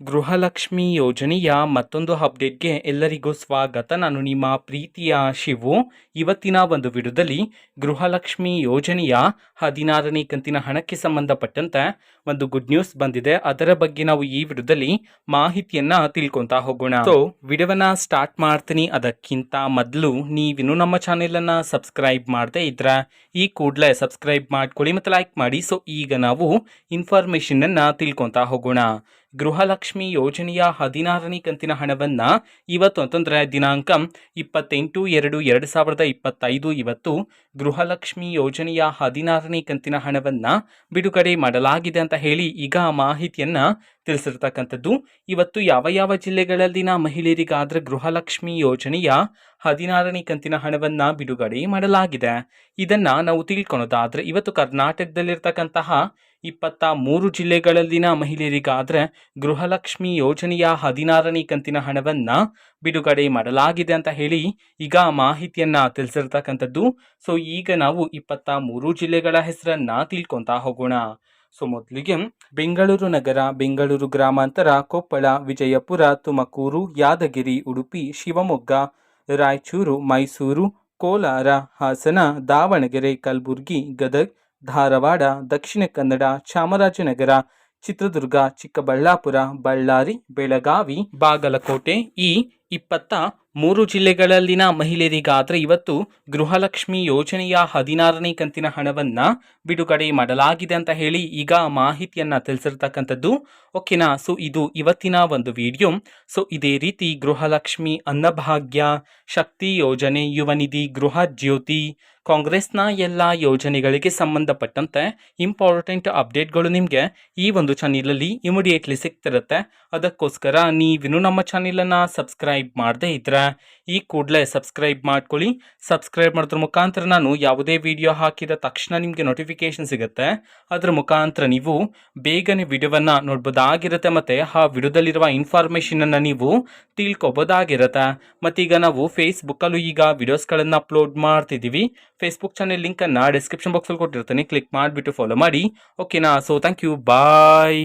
ಗೃಹಲಕ್ಷ್ಮಿ ಯೋಜನೆಯ ಮತ್ತೊಂದು ಅಪ್ಡೇಟ್ಗೆ ಎಲ್ಲರಿಗೂ ಸ್ವಾಗತ. ನಾನು ನಿಮ್ಮ ಪ್ರೀತಿಯ ಶಿವು. ಇವತ್ತಿನ ಒಂದು ವಿಡಿಯೋದಲ್ಲಿ ಗೃಹಲಕ್ಷ್ಮಿ ಯೋಜನೆಯ 16ನೇ ಕಂತಿನ ಹಣಕ್ಕೆ ಸಂಬಂಧಪಟ್ಟಂತೆ ಒಂದು ಗುಡ್ ನ್ಯೂಸ್ ಬಂದಿದೆ. ಅದರ ಬಗ್ಗೆ ನಾವು ಈ ವಿಡಿಯೋದಲ್ಲಿ ಮಾಹಿತಿಯನ್ನ ತಿಳ್ಕೊಂತಾ ಹೋಗೋಣ. ಸೊ ವಿಡಿಯೋವನ್ನ ಸ್ಟಾರ್ಟ್ ಮಾಡ್ತೀನಿ. ಅದಕ್ಕಿಂತ ಮೊದಲು ನೀವಿನ್ನು ನಮ್ಮ ಚಾನೆಲ್ ಅನ್ನ ಸಬ್ಸ್ಕ್ರೈಬ್ ಮಾಡದೇ ಇದ್ರೆ ಈ ಕೂಡಲೇ ಸಬ್ಸ್ಕ್ರೈಬ್ ಮಾಡ್ಕೊಳ್ಳಿ ಮತ್ತು ಲೈಕ್ ಮಾಡಿ. ಸೊ ಈಗ ನಾವು ಇನ್ಫಾರ್ಮೇಶನ್ ಅನ್ನ ತಿಳ್ಕೊಂತಾ ಹೋಗೋಣ. ಗೃಹಲಕ್ಷ್ಮಿ ಯೋಜನೆಯ 16ನೇ ಕಂತಿನ ಹಣವನ್ನ ಇವತ್ತು ಅಂತಂದ್ರೆ ದಿನಾಂಕ 28/2/2025 ಇವತ್ತು ಗೃಹಲಕ್ಷ್ಮಿ ಯೋಜನೆಯ 16ನೇ ಕಂತಿನ ಹಣವನ್ನ ಬಿಡುಗಡೆ ಮಾಡಲಾಗಿದೆ ಅಂತ ಹೇಳಿ ಈಗ ಮಾಹಿತಿಯನ್ನ ತಿಳಿಸಿರ್ತಕ್ಕಂಥದ್ದು. ಇವತ್ತು ಯಾವ ಜಿಲ್ಲೆಗಳಲ್ಲಿನ ಮಹಿಳೆಯರಿಗಾದ್ರೆ ಗೃಹಲಕ್ಷ್ಮಿ ಯೋಜನೆಯ 16ನೇ ಕಂತಿನ ಹಣವನ್ನ ಬಿಡುಗಡೆ ಮಾಡಲಾಗಿದೆ ಇದನ್ನ ನಾವು ತಿಳ್ಕೊಳೋದಾದ್ರೆ ಇವತ್ತು ಕರ್ನಾಟಕದಲ್ಲಿರ್ತಕ್ಕಂತಹ 23 ಜಿಲ್ಲೆಗಳಲ್ಲಿನ ಮಹಿಳೆಯರಿಗಾದ್ರೆ ಗೃಹಲಕ್ಷ್ಮಿ ಯೋಜನೆಯ 16ನೇ ಕಂತಿನ ಹಣವನ್ನ ಬಿಡುಗಡೆ ಮಾಡಲಾಗಿದೆ ಅಂತ ಹೇಳಿ ಈಗ ಮಾಹಿತಿಯನ್ನ ತಿಳಿಸಿರ್ತಕ್ಕಂಥದ್ದು. ಸೊ ಈಗ ನಾವು 23 ಜಿಲ್ಲೆಗಳ ಹೆಸರನ್ನ ತಿಳ್ಕೊಂತಾ ಹೋಗೋಣ. ಸೊ ಮೊದಲಿಗೆ ಬೆಂಗಳೂರು ನಗರ, ಬೆಂಗಳೂರು ಗ್ರಾಮಾಂತರ, ಕೊಪ್ಪಳ, ವಿಜಯಪುರ, ತುಮಕೂರು, ಯಾದಗಿರಿ, ಉಡುಪಿ, ಶಿವಮೊಗ್ಗ, ರಾಯಚೂರು, ಮೈಸೂರು, ಕೋಲಾರ, ಹಾಸನ, ದಾವಣಗೆರೆ, ಕಲಬುರಗಿ, ಗದಗ್, ಧಾರವಾಡ, ದಕ್ಷಿಣ ಕನ್ನಡ, ಚಾಮರಾಜನಗರ, ಚಿತ್ರದುರ್ಗ, ಚಿಕ್ಕಬಳ್ಳಾಪುರ, ಬಳ್ಳಾರಿ, ಬೆಳಗಾವಿ, ಬಾಗಲಕೋಟೆ ಈ 23 ಜಿಲ್ಲೆಗಳಲ್ಲಿನ ಮಹಿಳೆಯರಿಗಾದ್ರೆ ಇವತ್ತು ಗೃಹಲಕ್ಷ್ಮಿ ಯೋಜನೆಯ 16ನೇ ಕಂತಿನ ಹಣವನ್ನ ಬಿಡುಗಡೆ ಮಾಡಲಾಗಿದೆ ಅಂತ ಹೇಳಿ ಈಗ ಮಾಹಿತಿಯನ್ನ ತಿಳಿಸಿರ್ತಕ್ಕಂಥದ್ದು. ಓಕೆನಾ. ಸೊ ಇದು ಇವತ್ತಿನ ಒಂದು ವಿಡಿಯೋ. ಸೊ ಇದೇ ರೀತಿ ಗೃಹಲಕ್ಷ್ಮಿ, ಅನ್ನಭಾಗ್ಯ, ಶಕ್ತಿ ಯೋಜನೆ, ಯುವ ನಿಧಿ, ಗೃಹ ಜ್ಯೋತಿ, ಕಾಂಗ್ರೆಸ್ನ ಎಲ್ಲ ಯೋಜನೆಗಳಿಗೆ ಸಂಬಂಧಪಟ್ಟಂತೆ ಇಂಪಾರ್ಟೆಂಟ್ ಅಪ್ಡೇಟ್ಗಳು ನಿಮಗೆ ಈ ಒಂದು ಚಾನೆಲಲ್ಲಿ ಇಮಿಡಿಯೇಟ್ಲಿ ಸಿಗ್ತಿರುತ್ತೆ. ಅದಕ್ಕೋಸ್ಕರ ನೀವಿನ್ನು ನಮ್ಮ ಚಾನೆಲನ್ನು ಸಬ್ಸ್ಕ್ರೈಬ್ ಮಾಡದೇ ಇದ್ರೆ ಈ ಕೂಡಲೇ ಸಬ್ಸ್ಕ್ರೈಬ್ ಮಾಡ್ಕೊಳ್ಳಿ. ಸಬ್ಸ್ಕ್ರೈಬ್ ಮಾಡೋದ್ರ ಮುಖಾಂತರ ನಾನು ಯಾವುದೇ ವಿಡಿಯೋ ಹಾಕಿದ ತಕ್ಷಣ ನಿಮಗೆ ನೋಟಿಫಿಕೇಶನ್ ಸಿಗುತ್ತೆ. ಅದರ ಮುಖಾಂತರ ನೀವು ಬೇಗನೆ ವಿಡಿಯೋವನ್ನು ನೋಡ್ಬೋದಾಗಿರುತ್ತೆ ಮತ್ತು ಆ ವಿಡಿಯೋದಲ್ಲಿರುವ ಇನ್ಫಾರ್ಮೇಷನನ್ನು ನೀವು ತಿಳ್ಕೊಬೋದಾಗಿರುತ್ತೆ. ಮತ್ತೀಗ ನಾವು ಫೇಸ್ಬುಕ್ಕಲ್ಲೂ ಈಗ ವಿಡಿಯೋಸ್ಗಳನ್ನು ಅಪ್ಲೋಡ್ ಮಾಡ್ತಿದ್ದೀವಿ. ಫೇಸ್ಬುಕ್ ಚಾನೆಲ್ ಲಿಂಕನ್ನು ಡಿಸ್ಕ್ರಿಪ್ಷನ್ ಬಾಕ್ಸಲ್ಲಿ ಕೊಟ್ಟಿರ್ತೀನಿ, ಕ್ಲಿಕ್ ಮಾಡಿಬಿಟ್ಟು ಫಾಲೋ ಮಾಡಿ. ಓಕೆನಾ. So thank you, bye.